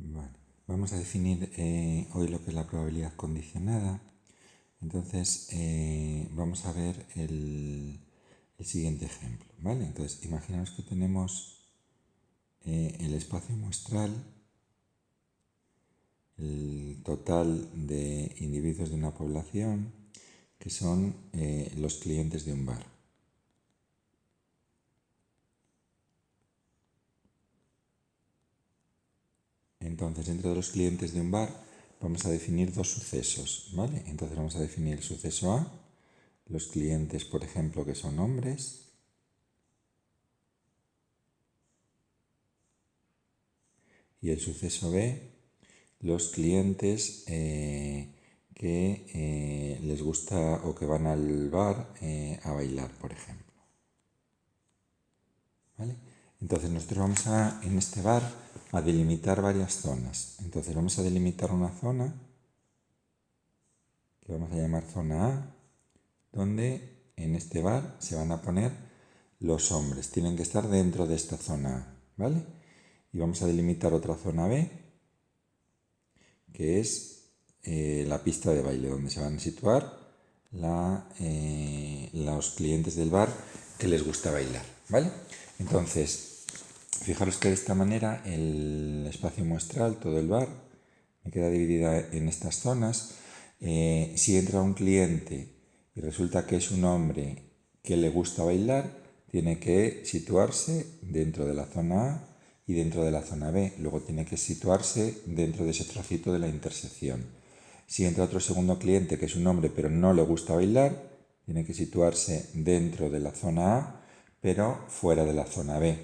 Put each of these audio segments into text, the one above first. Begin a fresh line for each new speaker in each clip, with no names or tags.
Vale. Vamos a definir hoy lo que es la probabilidad condicionada. Entonces, vamos a ver el siguiente ejemplo, ¿vale? Entonces, imaginaos que tenemos el espacio muestral, el total de individuos de una población, que son los clientes de un bar. Entonces, dentro de los clientes de un bar, vamos a definir dos sucesos, ¿vale? Entonces, vamos a definir el suceso A, los clientes, por ejemplo, que son hombres, y el suceso B, los clientes que les gusta o que van al bar a bailar, por ejemplo. ¿Vale? Entonces nosotros vamos a, en este bar, a delimitar varias zonas. Entonces vamos a delimitar una zona que vamos a llamar zona A, donde en este bar se van a poner los hombres. Tienen que estar dentro de esta zona A, ¿vale? Y vamos a delimitar otra zona B, que es la pista de baile, donde se van a situar los clientes del bar que les gusta bailar, ¿vale? Entonces, fijaros que de esta manera el espacio muestral, todo el bar, me queda dividida en estas zonas. Si entra un cliente y resulta que es un hombre que le gusta bailar, tiene que situarse dentro de la zona A y dentro de la zona B. Luego tiene que situarse dentro de ese trocito de la intersección. Si entra otro segundo cliente que es un hombre pero no le gusta bailar, tiene que situarse dentro de la zona A pero fuera de la zona B.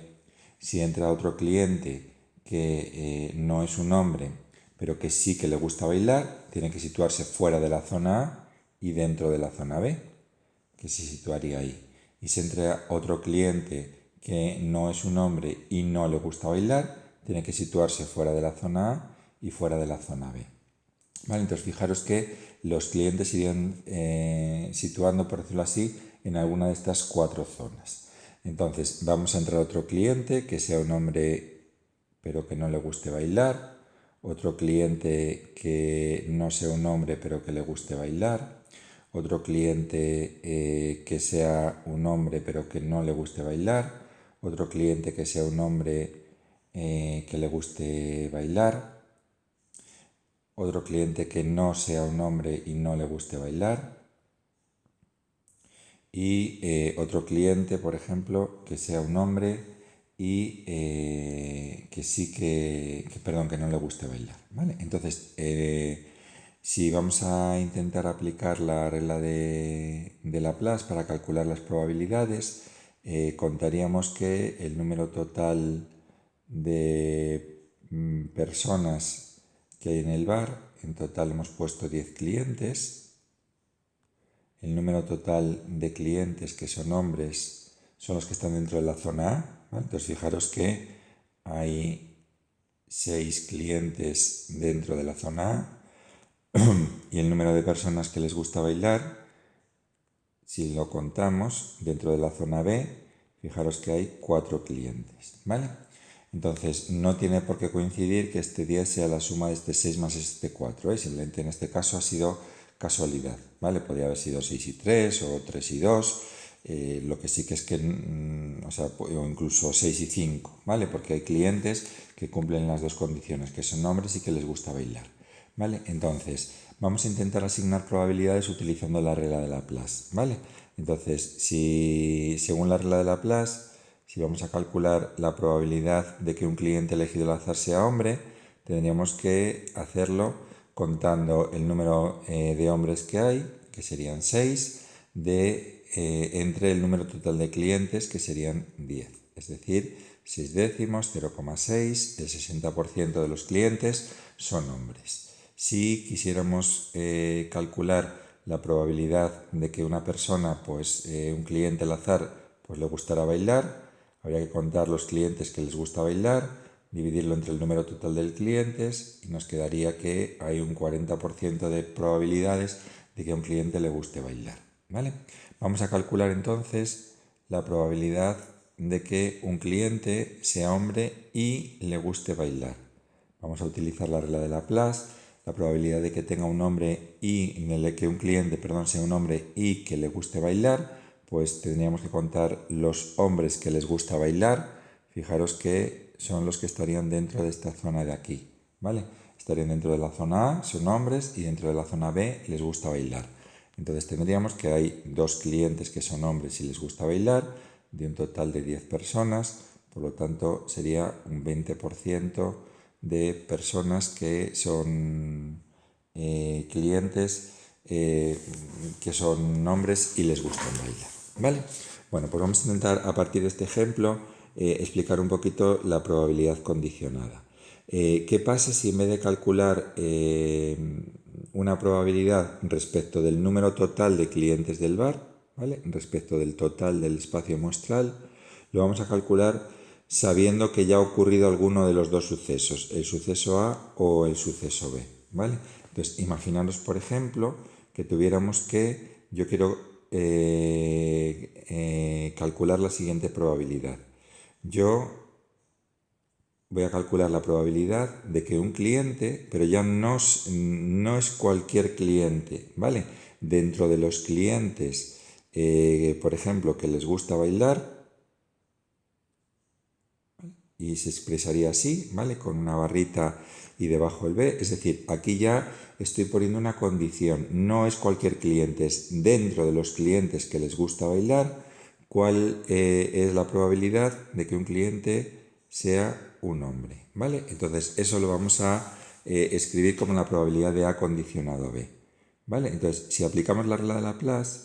Si entra otro cliente que no es un hombre pero que sí que le gusta bailar, tiene que situarse fuera de la zona A y dentro de la zona B, que se situaría ahí. Y si entra otro cliente que no es un hombre y no le gusta bailar, tiene que situarse fuera de la zona A y fuera de la zona B. ¿Vale? Entonces fijaros que los clientes irían situando, por decirlo así, en alguna de estas cuatro zonas. Entonces vamos a entrar otro cliente que sea un hombre pero que no le guste bailar, otro cliente que no sea un hombre pero que le guste bailar, otro cliente que sea un hombre pero que no le guste bailar, otro cliente que sea un hombre que le guste bailar, otro cliente que no sea un hombre y no le guste bailar, y otro cliente, por ejemplo, que sea un hombre y que sí perdón, que no le guste bailar, ¿vale? Entonces, si vamos a intentar aplicar la regla de Laplace para calcular las probabilidades, contaríamos que el número total de personas que hay en el bar, en total hemos puesto 10 clientes. El número total de clientes que son hombres son los que están dentro de la zona A, ¿vale? Entonces fijaros que hay 6 clientes dentro de la zona A y el número de personas que les gusta bailar, si lo contamos dentro de la zona B, fijaros que hay 4 clientes, ¿vale? Entonces no tiene por qué coincidir que este 10 sea la suma de este 6 más este 4, ¿eh? Simplemente en este caso ha sido casualidad, ¿vale? Podría haber sido 6 y 3 o 3 y 2, lo que sí que es que, o incluso 6 y 5, ¿vale? Porque hay clientes que cumplen las dos condiciones, que son hombres y que les gusta bailar, ¿vale? Entonces, vamos a intentar asignar probabilidades utilizando la regla de Laplace, ¿vale? Entonces, si según la regla de Laplace, si vamos a calcular la probabilidad de que un cliente elegido al azar sea hombre, tendríamos que hacerlo contando el número de hombres que hay, que serían 6, entre el número total de clientes, que serían 10. Es decir, 6 décimos, 0,6, el 60% de los clientes son hombres. Si quisiéramos calcular la probabilidad de que una persona, un cliente al azar, le gustara bailar, habría que contar los clientes que les gusta bailar, dividirlo entre el número total de clientes y nos quedaría que hay un 40% de probabilidades de que a un cliente le guste bailar, ¿vale? Vamos a calcular entonces la probabilidad de que un cliente sea hombre y le guste bailar. vamos a utilizar la regla de Laplace. La probabilidad de que tenga un nombre y que un cliente, perdón, sea un hombre y que le guste bailar, pues tendríamos que contar los hombres que les gusta bailar. Fijaros que son los que estarían dentro de esta zona de aquí, ¿vale? Estarían dentro de la zona A, son hombres, y dentro de la zona B les gusta bailar. Entonces tendríamos que hay 2 clientes que son hombres y les gusta bailar, de un total de 10 personas, por lo tanto sería un 20% de personas que son clientes que son hombres y les gustan bailar, ¿vale? Bueno, pues vamos a intentar a partir de este ejemplo explicar un poquito la probabilidad condicionada. ¿Qué pasa si en vez de calcular una probabilidad respecto del número total de clientes del bar, ¿vale? Respecto del total del espacio muestral, lo vamos a calcular sabiendo que ya ha ocurrido alguno de los dos sucesos, el suceso A o el suceso B, ¿vale? Entonces, imaginaros, por ejemplo, que tuviéramos que, yo quiero calcular la siguiente probabilidad. Yo voy a calcular la probabilidad de que un cliente, pero ya no es cualquier cliente, ¿vale? Dentro de los clientes, por ejemplo, que les gusta bailar, y se expresaría así, ¿vale? Con una barrita y debajo el B, es decir, aquí ya estoy poniendo una condición, no es cualquier cliente, es dentro de los clientes que les gusta bailar, cuál es la probabilidad de que un cliente sea un hombre, ¿vale? Entonces eso lo vamos a escribir como la probabilidad de A condicionado B, ¿vale? Entonces, si aplicamos la regla de Laplace,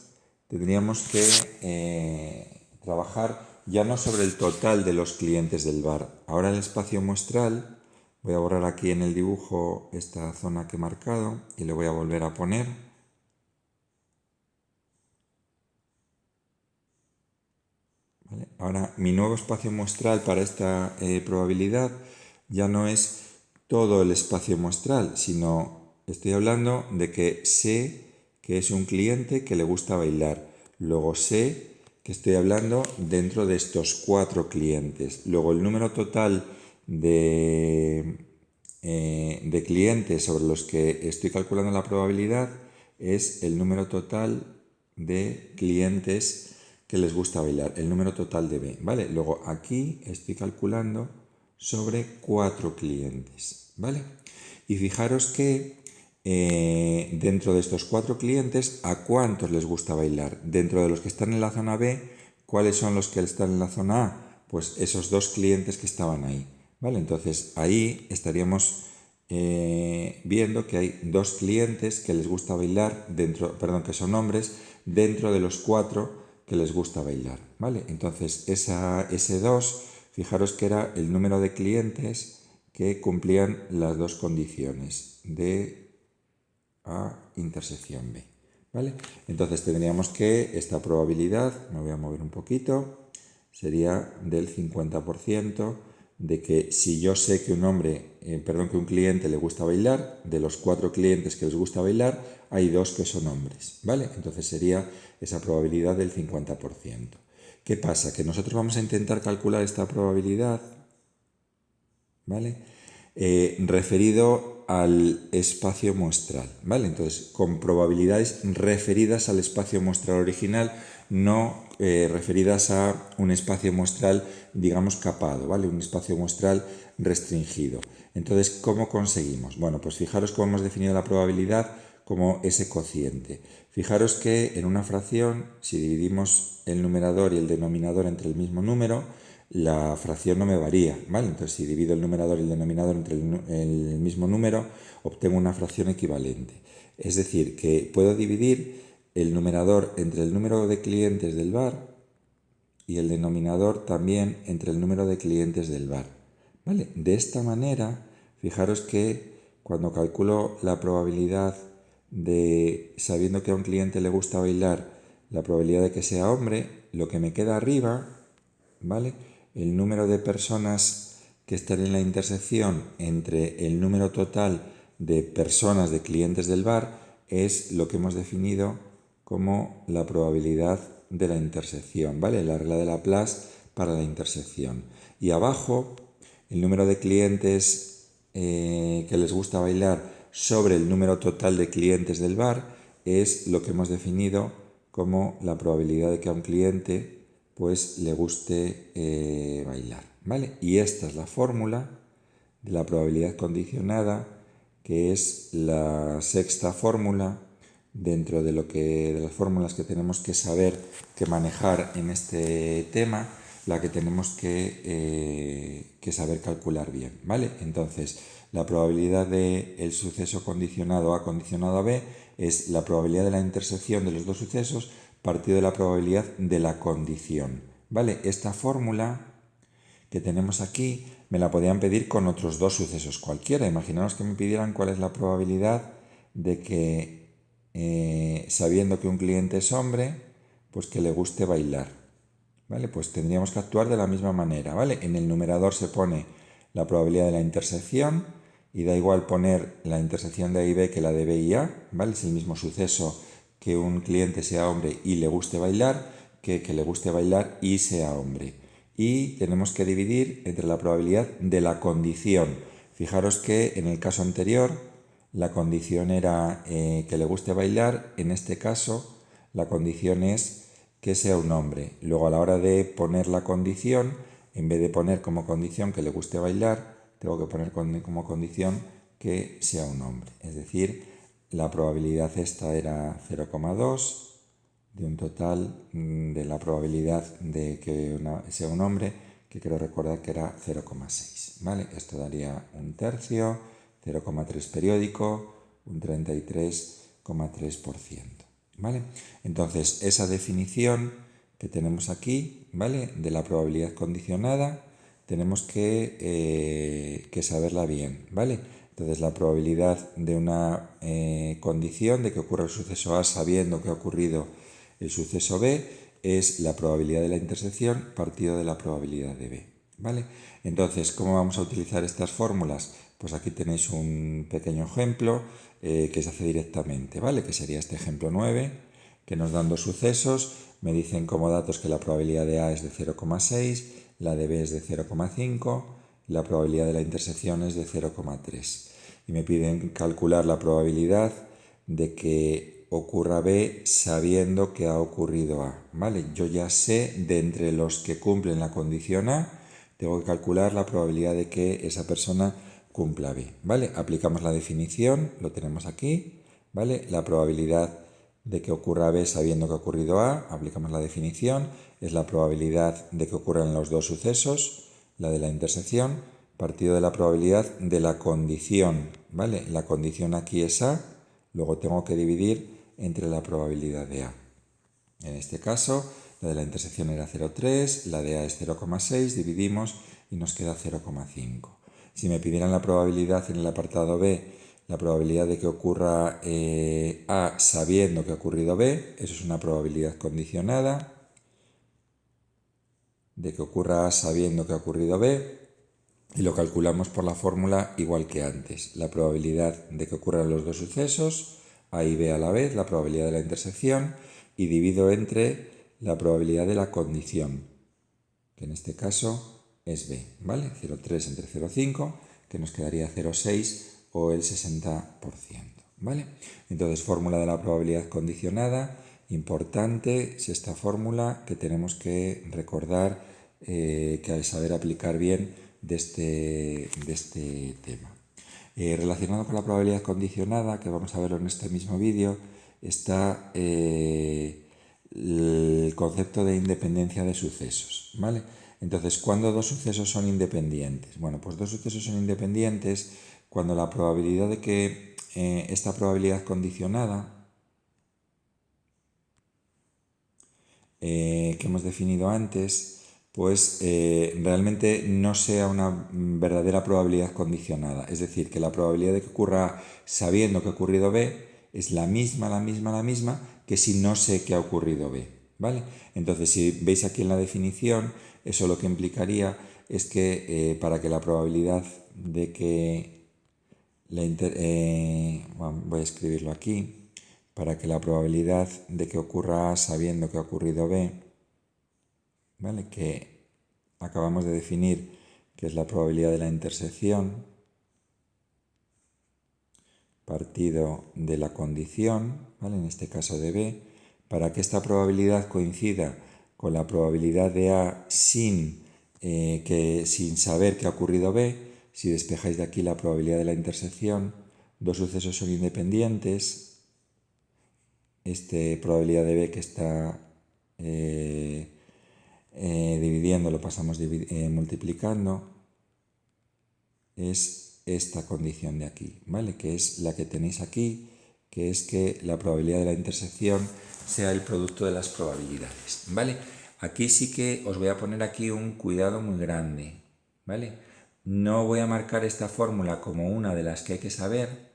tendríamos que trabajar ya no sobre el total de los clientes del bar. Ahora el espacio muestral, voy a borrar aquí en el dibujo esta zona que he marcado y le voy a volver a poner. ¿Vale? Ahora mi nuevo espacio muestral para esta probabilidad ya no es todo el espacio muestral, sino estoy hablando de que sé que es un cliente que le gusta bailar. Luego sé que estoy hablando dentro de estos 4 clientes. Luego el número total de clientes sobre los que estoy calculando la probabilidad es el número total de clientes que les gusta bailar, el número total de B, ¿vale? Luego aquí estoy calculando sobre 4 clientes, ¿vale? Y fijaros que dentro de estos 4 clientes, ¿a cuántos les gusta bailar? Dentro de los que están en la zona B, ¿cuáles son los que están en la zona A? Pues esos 2 clientes que estaban ahí, ¿vale? Entonces ahí estaríamos viendo que hay 2 clientes que les gusta bailar dentro, perdón, que son hombres, dentro de los 4 que les gusta bailar, ¿vale? Entonces ese 2, fijaros que era el número de clientes que cumplían las 2 condiciones de A intersección B, ¿vale? Entonces tendríamos que esta probabilidad, me voy a mover un poquito, sería del 50% de que si yo sé que que un cliente le gusta bailar, de los 4 clientes que les gusta bailar, hay 2 que son hombres, ¿vale? Entonces sería esa probabilidad del 50%. ¿Qué pasa? Que nosotros vamos a intentar calcular esta probabilidad, ¿vale? Referido al espacio muestral, ¿vale? Entonces, con probabilidades referidas al espacio muestral original, no referidas a un espacio muestral, digamos, capado, ¿vale? Un espacio muestral restringido. Entonces, ¿cómo conseguimos? Bueno, pues fijaros cómo hemos definido la probabilidad como ese cociente. Fijaros que en una fracción, si dividimos el numerador y el denominador entre el mismo número, la fracción no me varía, ¿vale? Entonces, si divido el numerador y el denominador entre el mismo número, obtengo una fracción equivalente. Es decir, que puedo dividir el numerador entre el número de clientes del bar y el denominador también entre el número de clientes del bar, ¿vale? De esta manera, fijaros que cuando calculo la probabilidad de, sabiendo que a un cliente le gusta bailar, la probabilidad de que sea hombre, lo que me queda arriba, ¿vale? El número de personas que están en la intersección entre el número total de personas, de clientes del bar, es lo que hemos definido como la probabilidad de la intersección, ¿vale? La regla de Laplace para la intersección. Y abajo, el número de clientes que les gusta bailar sobre el número total de clientes del bar es lo que hemos definido como la probabilidad de que a un cliente pues le guste bailar, ¿vale? Y esta es la fórmula de la probabilidad condicionada, que es la sexta fórmula dentro de de las fórmulas que tenemos que saber que manejar en este tema, la que tenemos que saber calcular bien, ¿vale? Entonces, la probabilidad del suceso condicionado A condicionado a B es la probabilidad de la intersección de los dos sucesos partido de la probabilidad de la condición, ¿vale? Esta fórmula que tenemos aquí me la podían pedir con otros dos sucesos cualquiera. Imaginaos que me pidieran cuál es la probabilidad de que, sabiendo que un cliente es hombre, pues que le guste bailar. ¿Vale? Pues tendríamos que actuar de la misma manera, ¿vale? En el numerador se pone la probabilidad de la intersección y da igual poner la intersección de A y B que la de B y A, ¿vale? Es el mismo suceso que un cliente sea hombre y le guste bailar que le guste bailar y sea hombre. Y tenemos que dividir entre la probabilidad de la condición. Fijaros que en el caso anterior la condición era que le guste bailar, en este caso la condición es que sea un hombre. Luego a la hora de poner la condición, en vez de poner como condición que le guste bailar, tengo que poner como condición que sea un hombre. Es decir, la probabilidad esta era 0,2 de un total de la probabilidad de que sea un hombre, que quiero recordar que era 0,6. ¿Vale? Esto daría un tercio, 0,3 periódico, un 33,3%. ¿Vale? Entonces, esa definición que tenemos aquí, ¿vale? De la probabilidad condicionada, tenemos que saberla bien, ¿vale? Entonces, la probabilidad de una condición de que ocurra el suceso A sabiendo que ha ocurrido el suceso B es la probabilidad de la intersección partido de la probabilidad de B, ¿vale? Entonces, ¿cómo vamos a utilizar estas fórmulas? Pues aquí tenéis un pequeño ejemplo que se hace directamente, ¿vale? Que sería este ejemplo 9, que nos dan dos sucesos, me dicen como datos que la probabilidad de A es de 0,6, la de B es de 0,5, la probabilidad de la intersección es de 0,3. Y me piden calcular la probabilidad de que ocurra B sabiendo que ha ocurrido A, ¿vale? Yo ya sé de entre los que cumplen la condición A, tengo que calcular la probabilidad de que esa persona cumpla B, ¿vale? Aplicamos la definición, lo tenemos aquí, ¿vale? La probabilidad de que ocurra B sabiendo que ha ocurrido A, aplicamos la definición, es la probabilidad de que ocurran los dos sucesos, la de la intersección, partido de la probabilidad de la condición, ¿vale? La condición aquí es A, luego tengo que dividir entre la probabilidad de A. En este caso, la de la intersección era 0,3, la de A es 0,6, dividimos y nos queda 0,5. Si me pidieran la probabilidad en el apartado B, la probabilidad de que ocurra A sabiendo que ha ocurrido B, eso es una probabilidad condicionada, de que ocurra A sabiendo que ha ocurrido B, y lo calculamos por la fórmula igual que antes. La probabilidad de que ocurran los dos sucesos, A y B a la vez, la probabilidad de la intersección, y divido entre la probabilidad de la condición, que en este caso es B, ¿vale? 0,3 entre 0,5, que nos quedaría 0,6 o el 60%, ¿vale? Entonces, fórmula de la probabilidad condicionada, importante es esta fórmula que tenemos que recordar, que al saber aplicar bien de este tema. Relacionado con la probabilidad condicionada, que vamos a verlo en este mismo vídeo, está el concepto de independencia de sucesos, ¿vale? Entonces, ¿cuándo dos sucesos son independientes? Bueno, pues dos sucesos son independientes cuando la probabilidad de que esta probabilidad condicionada que hemos definido antes, pues realmente no sea una verdadera probabilidad condicionada. Es decir, que la probabilidad de que ocurra A sabiendo que ha ocurrido B es la misma que si no sé que ha ocurrido B, ¿vale? Entonces, si veis aquí en la definición, eso lo que implicaría es que para que la probabilidad de que voy a escribirlo aquí, para que la probabilidad de que ocurra A sabiendo que ha ocurrido B, ¿vale? Que acabamos de definir que es la probabilidad de la intersección, partido de la condición, ¿vale? En este caso de B, para que esta probabilidad coincida con la probabilidad de A sin saber que ha ocurrido B. Si despejáis de aquí la probabilidad de la intersección, dos sucesos son independientes. Probabilidad de B que está dividiendo, lo pasamos multiplicando, es esta condición de aquí, ¿vale? Que es la que tenéis aquí, que es que la probabilidad de la intersección sea el producto de las probabilidades, ¿vale? Aquí sí que os voy a poner aquí un cuidado muy grande, ¿vale? No voy a marcar esta fórmula como una de las que hay que saber,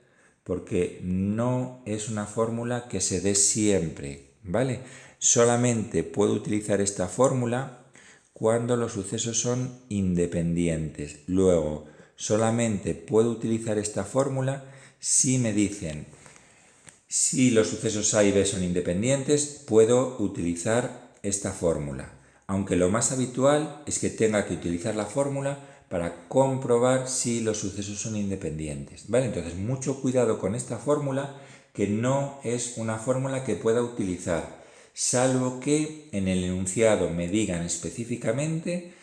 porque no es una fórmula que se dé siempre, ¿vale? Solamente puedo utilizar esta fórmula cuando los sucesos son independientes. Luego, solamente puedo utilizar esta fórmula si me dicen si los sucesos A y B son independientes, puedo utilizar esta fórmula. Aunque lo más habitual es que tenga que utilizar la fórmula para comprobar si los sucesos son independientes. ¿Vale? Entonces, mucho cuidado con esta fórmula, que no es una fórmula que pueda utilizar, salvo que en el enunciado me digan específicamente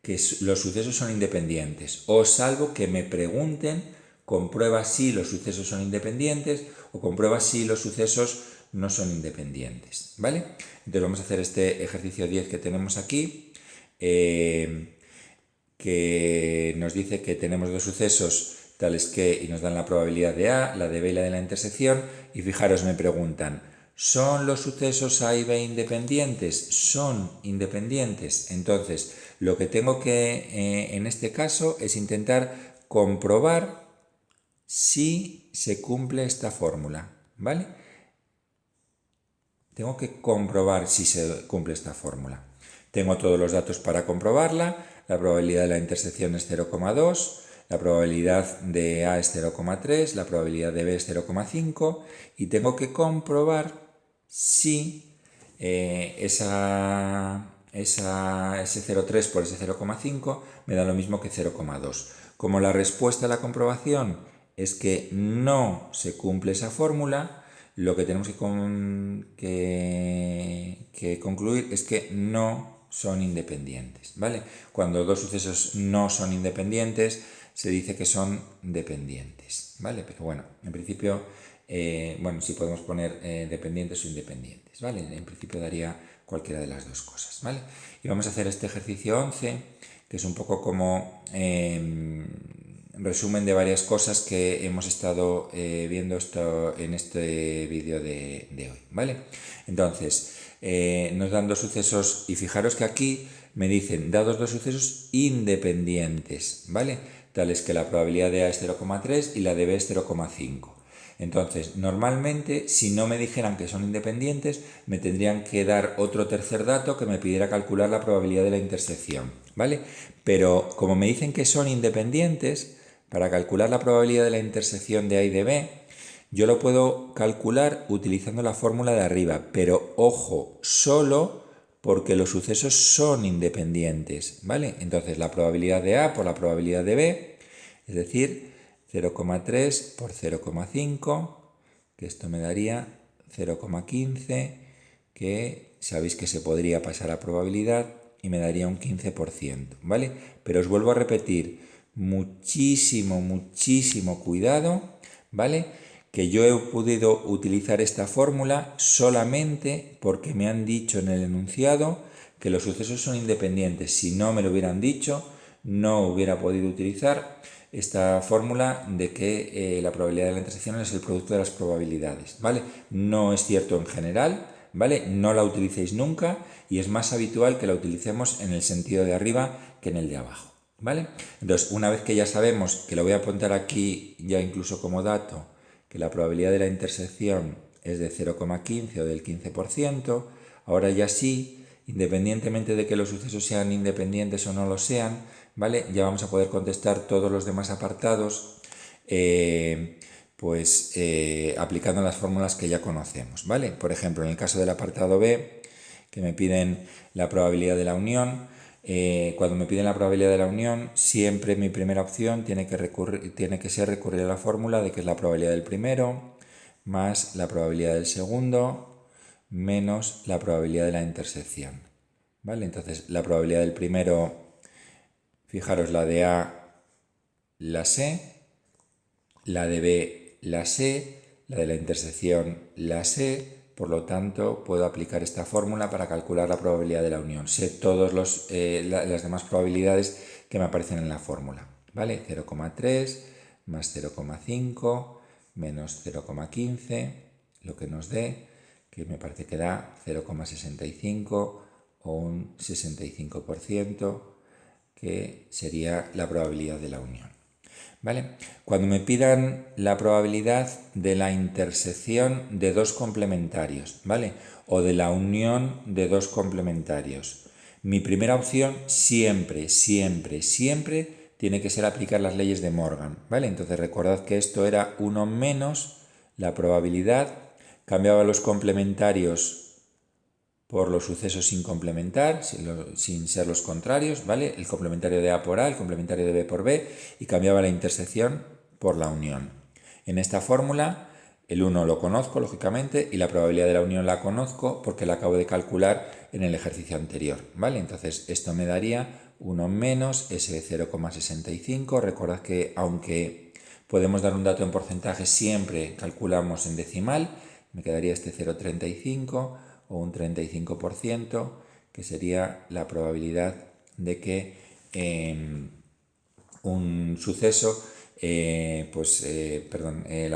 que los sucesos son independientes, o salvo que me pregunten, comprueba si los sucesos son independientes o comprueba si los sucesos no son independientes, ¿vale? Entonces vamos a hacer este ejercicio 10 que tenemos aquí, que nos dice que tenemos dos sucesos tales que, y nos dan la probabilidad de A, la de B y la de la intersección, y fijaros, me preguntan, ¿son los sucesos A y B independientes? Son independientes. Entonces, lo que tengo que, en este caso, es intentar comprobar si se cumple esta fórmula, ¿vale? Tengo que comprobar si se cumple esta fórmula. Tengo todos los datos para comprobarla. La probabilidad de la intersección es 0,2, la probabilidad de A es 0,3, la probabilidad de B es 0,5 y tengo que comprobar si ese 0,3 por ese 0,5 me da lo mismo que 0,2. Como la respuesta a la comprobación es que no se cumple esa fórmula, lo que tenemos que concluir es que no son independientes, ¿vale? Cuando dos sucesos no son independientes, se dice que son dependientes, ¿vale? Pero bueno, en principio, sí podemos poner dependientes o independientes, ¿vale? En principio daría cualquiera de las dos cosas, ¿vale? Y vamos a hacer este ejercicio 11, que es un poco como resumen de varias cosas que hemos estado viendo en este vídeo de hoy, ¿vale? Entonces, nos dan dos sucesos y fijaros que aquí me dicen dados dos sucesos independientes, ¿vale? Tales que la probabilidad de A es 0,3 y la de B es 0,5. Entonces, normalmente, si no me dijeran que son independientes, me tendrían que dar otro tercer dato que me pidiera calcular la probabilidad de la intersección, ¿vale? Pero como me dicen que son independientes, para calcular la probabilidad de la intersección de A y de B, yo lo puedo calcular utilizando la fórmula de arriba, pero ojo, solo porque los sucesos son independientes, ¿vale? Entonces la probabilidad de A por la probabilidad de B, es decir, 0,3 por 0,5, que esto me daría 0,15, que sabéis que se podría pasar a probabilidad y me daría un 15%, ¿vale? Pero os vuelvo a repetir, muchísimo cuidado, ¿vale? Que yo he podido utilizar esta fórmula solamente porque me han dicho en el enunciado que los sucesos son independientes. Si no me lo hubieran dicho, no hubiera podido utilizar esta fórmula de que la probabilidad de la intersección es el producto de las probabilidades, ¿vale? No es cierto en general, ¿vale? No la utilicéis nunca y es más habitual que la utilicemos en el sentido de arriba que en el de abajo, ¿vale? Entonces, una vez que ya sabemos, que lo voy a apuntar aquí ya incluso como dato, que la probabilidad de la intersección es de 0,15 o del 15%, ahora ya sí, independientemente de que los sucesos sean independientes o no lo sean, ¿vale? Ya vamos a poder contestar todos los demás apartados aplicando las fórmulas que ya conocemos, ¿vale? Por ejemplo, en el caso del apartado B, que me piden la probabilidad de la unión, Cuando me piden la probabilidad de la unión, siempre mi primera opción tiene que ser recurrir a la fórmula de que es la probabilidad del primero más la probabilidad del segundo menos la probabilidad de la intersección. ¿Vale? Entonces, la probabilidad del primero, fijaros, la de A la sé, la de B la sé, la de la intersección la sé, por lo tanto puedo aplicar esta fórmula para calcular la probabilidad de la unión. Sé todas las demás probabilidades que me aparecen en la fórmula. ¿Vale? 0,3 más 0,5 menos 0,15, lo que nos dé, que me parece que da 0,65 o un 65%, que sería la probabilidad de la unión. ¿Vale? Cuando me pidan la probabilidad de la intersección de dos complementarios, ¿vale? O de la unión de dos complementarios, mi primera opción siempre, siempre, siempre tiene que ser aplicar las leyes de Morgan, ¿vale? Entonces recordad que esto era 1 menos la probabilidad, cambiaba los complementarios por los sucesos sin complementar, sin ser los contrarios, ¿vale? El complementario de A por A, el complementario de B por B, y cambiaba la intersección por la unión. En esta fórmula, el 1 lo conozco, lógicamente, y la probabilidad de la unión la conozco porque la acabo de calcular en el ejercicio anterior, ¿vale? Entonces, esto me daría 1 menos ese 0,65. Recordad que, aunque podemos dar un dato en porcentaje, siempre calculamos en decimal. Me quedaría este 0,35 o un 35%, que sería la probabilidad de que un suceso, la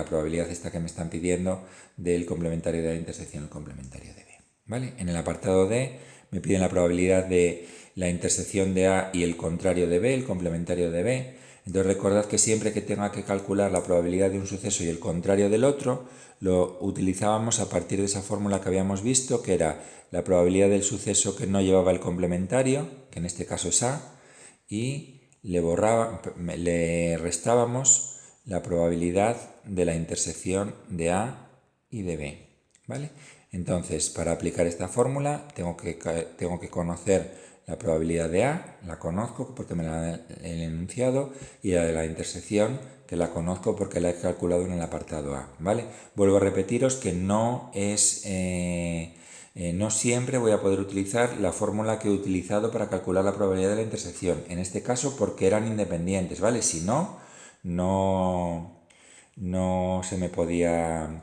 probabilidad esta que me están pidiendo del complementario de la intersección, el complementario de B. ¿Vale? En el apartado D me piden la probabilidad de la intersección de A y el contrario de B, el complementario de B. Entonces recordad que siempre que tenga que calcular la probabilidad de un suceso y el contrario del otro, lo utilizábamos a partir de esa fórmula que habíamos visto, que era la probabilidad del suceso que no llevaba el complementario, que en este caso es A, y le restábamos la probabilidad de la intersección de A y de B. ¿Vale? Entonces, para aplicar esta fórmula tengo que conocer la probabilidad de A, la conozco porque me la he enunciado, y la de la intersección, que la conozco porque la he calculado en el apartado A. ¿Vale? Vuelvo a repetiros que no siempre voy a poder utilizar la fórmula que he utilizado para calcular la probabilidad de la intersección. En este caso porque eran independientes, ¿vale? Si no, no se me podía...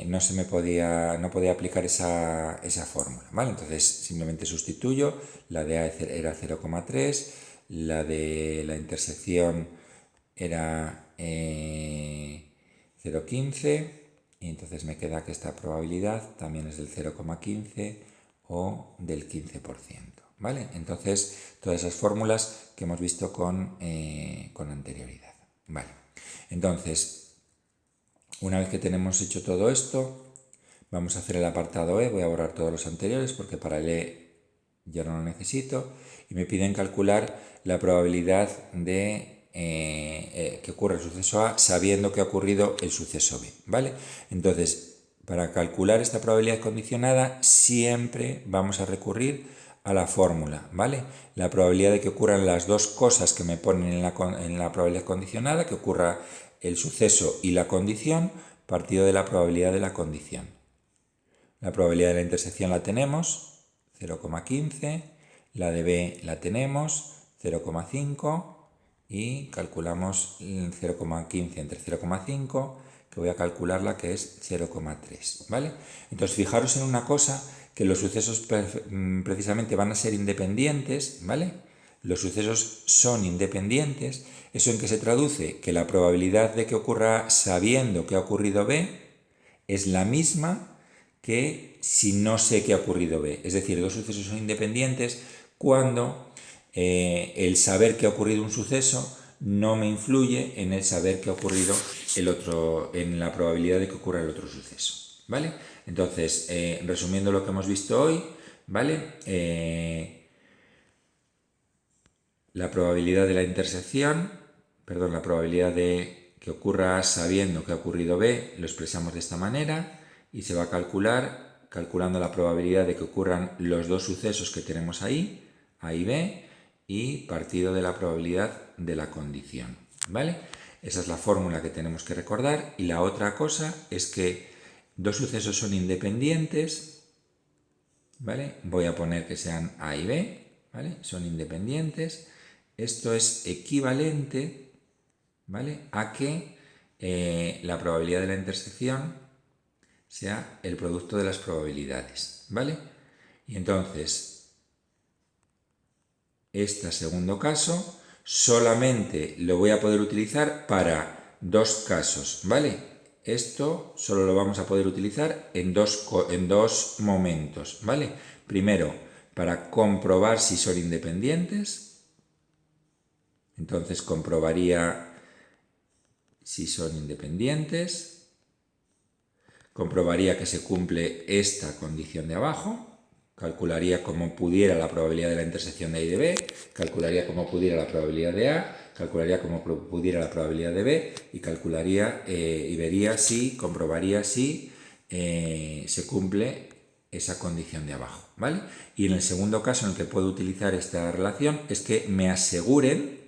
no podía aplicar esa fórmula, ¿vale? Entonces simplemente sustituyo, la de A era 0,3, la de la intersección era 0,15, y entonces me queda que esta probabilidad también es del 0,15 o del 15%, ¿vale? Entonces todas esas fórmulas que hemos visto con anterioridad, ¿vale? Entonces, una vez que tenemos hecho todo esto, vamos a hacer el apartado E. Voy a borrar todos los anteriores porque para el E ya no lo necesito. Y me piden calcular la probabilidad de que ocurra el suceso A sabiendo que ha ocurrido el suceso B. ¿Vale? Entonces, para calcular esta probabilidad condicionada siempre vamos a recurrir a la fórmula, ¿vale? La probabilidad de que ocurran las dos cosas que me ponen en la probabilidad condicionada, que ocurra el suceso y la condición, partido de la probabilidad de la condición. La probabilidad de la intersección la tenemos, 0,15, la de B la tenemos, 0,5, y calculamos 0,15 entre 0,5, que voy a calcularla, que es 0,3, ¿vale? Entonces fijaros en una cosa, que los sucesos precisamente van a ser independientes, ¿vale? Los sucesos son independientes. ¿Eso en qué se traduce? Que la probabilidad de que ocurra sabiendo que ha ocurrido B es la misma que si no sé que ha ocurrido B. Es decir, dos sucesos son independientes cuando el saber que ha ocurrido un suceso no me influye en el saber que ha ocurrido el otro, en la probabilidad de que ocurra el otro suceso. ¿Vale? Entonces, resumiendo lo que hemos visto hoy, ¿vale? La probabilidad de la intersección, la probabilidad de que ocurra A sabiendo que ha ocurrido B, lo expresamos de esta manera, y se va a calculando la probabilidad de que ocurran los dos sucesos que tenemos ahí, A y B y partido de la probabilidad de la condición, ¿vale? Esa es la fórmula que tenemos que recordar. Y la otra cosa es que dos sucesos son independientes, ¿vale? Voy a poner que sean A y B, ¿vale? Son independientes. Esto es equivalente, ¿vale?, a que la probabilidad de la intersección sea el producto de las probabilidades, ¿vale? Y entonces, este segundo caso solamente lo voy a poder utilizar para dos casos, ¿vale? Esto solo lo vamos a poder utilizar en dos momentos, ¿vale? Primero, para comprobar si son independientes. Entonces comprobaría si son independientes, comprobaría que se cumple esta condición de abajo, calcularía como pudiera la probabilidad de la intersección de A y de B, calcularía como pudiera la probabilidad de A, calcularía como pudiera la probabilidad de B y calcularía y vería si, comprobaría si se cumple esa condición de abajo, ¿vale? Y en el segundo caso en el que puedo utilizar esta relación es que me aseguren,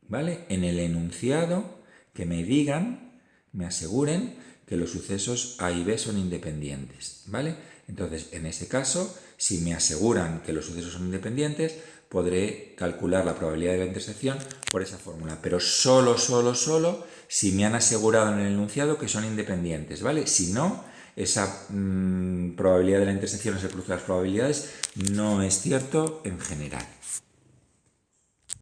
¿vale?, en el enunciado, que me digan, me aseguren que los sucesos A y B son independientes, ¿vale? Entonces, en ese caso, si me aseguran que los sucesos son independientes, podré calcular la probabilidad de la intersección por esa fórmula, pero solo si me han asegurado en el enunciado que son independientes, ¿vale? Si no, esa probabilidad de la intersección, ese cruce de las probabilidades, no es cierto en general.